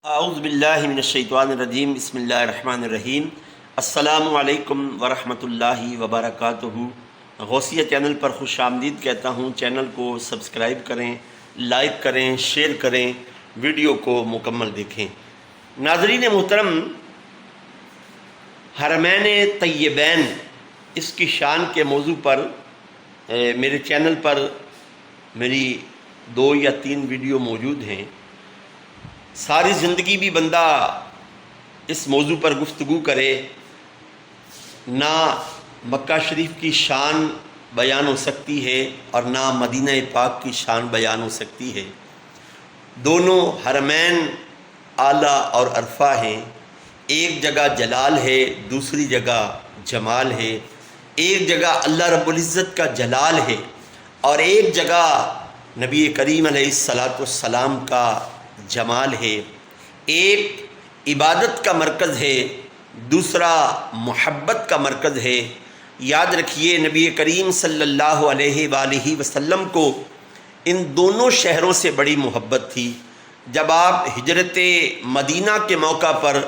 اعوذ باللہ من الشیطان الرجیم، بسم اللہ الرحمن الرحیم۔ السلام علیکم ورحمۃ اللہ وبرکاتہ۔ غوثیہ چینل پر خوش آمدید کہتا ہوں۔ چینل کو سبسکرائب کریں، لائک کریں، شیئر کریں، ویڈیو کو مکمل دیکھیں۔ ناظرین محترم، حرمین طیبین اس کی شان کے موضوع پر میرے چینل پر میری 2 یا 3 ویڈیو موجود ہیں۔ ساری زندگی بھی بندہ اس موضوع پر گفتگو کرے، نہ مکہ شریف کی شان بیان ہو سکتی ہے اور نہ مدینہ پاک کی شان بیان ہو سکتی ہے۔ دونوں حرمین اعلیٰ اور عرفہ ہیں۔ ایک جگہ جلال ہے، دوسری جگہ جمال ہے۔ ایک جگہ اللہ رب العزت کا جلال ہے اور ایک جگہ نبی کریم علیہ السلام کا جمال ہے۔ ایک عبادت کا مرکز ہے، دوسرا محبت کا مرکز ہے۔ یاد رکھیے، نبی کریم صلی اللہ علیہ وآلہ وسلم کو ان دونوں شہروں سے بڑی محبت تھی۔ جب آپ ہجرت مدینہ کے موقع پر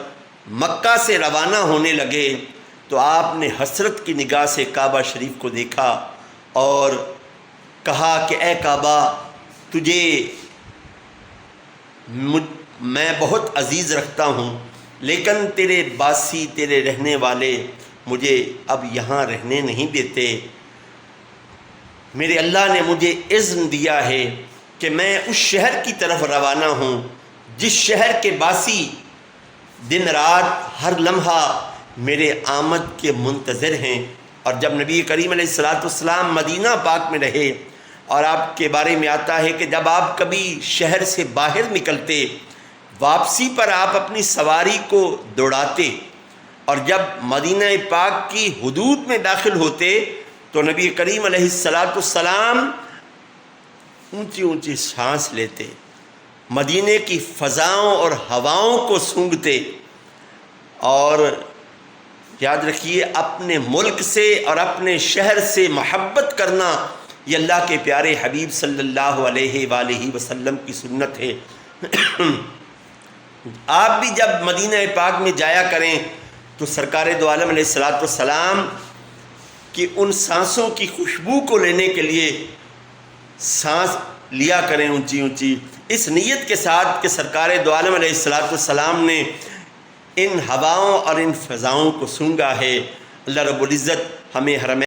مکہ سے روانہ ہونے لگے تو آپ نے حسرت کی نگاہ سے کعبہ شریف کو دیکھا اور کہا کہ اے کعبہ، تجھے میں بہت عزیز رکھتا ہوں، لیکن تیرے باسی، تیرے رہنے والے مجھے اب یہاں رہنے نہیں دیتے۔ میرے اللہ نے مجھے اذن دیا ہے کہ میں اس شہر کی طرف روانہ ہوں جس شہر کے باسی دن رات ہر لمحہ میرے آمد کے منتظر ہیں۔ اور جب نبی کریم علیہ السلام مدینہ پاک میں رہے، اور آپ کے بارے میں آتا ہے کہ جب آپ کبھی شہر سے باہر نکلتے، واپسی پر آپ اپنی سواری کو دوڑاتے، اور جب مدینہ پاک کی حدود میں داخل ہوتے تو نبی کریم علیہ السلام اونچی اونچی سانس لیتے، مدینے کی فضاؤں اور ہواؤں کو سونگھتے۔ اور یاد رکھیے، اپنے ملک سے اور اپنے شہر سے محبت کرنا یہ اللہ کے پیارے حبیب صلی اللہ علیہ وآلہ وسلم کی سنت ہے۔ آپ بھی جب مدینہ پاک میں جایا کریں تو سرکار دو عالم علیہ السلام کی ان سانسوں کی خوشبو کو لینے کے لیے سانس لیا کریں اونچی اونچی، اس نیت کے ساتھ کہ سرکار دو عالم علیہ السلام نے ان ہواؤں اور ان فضاؤں کو سونگھا ہے۔ اللہ رب العزت ہمیں حرمین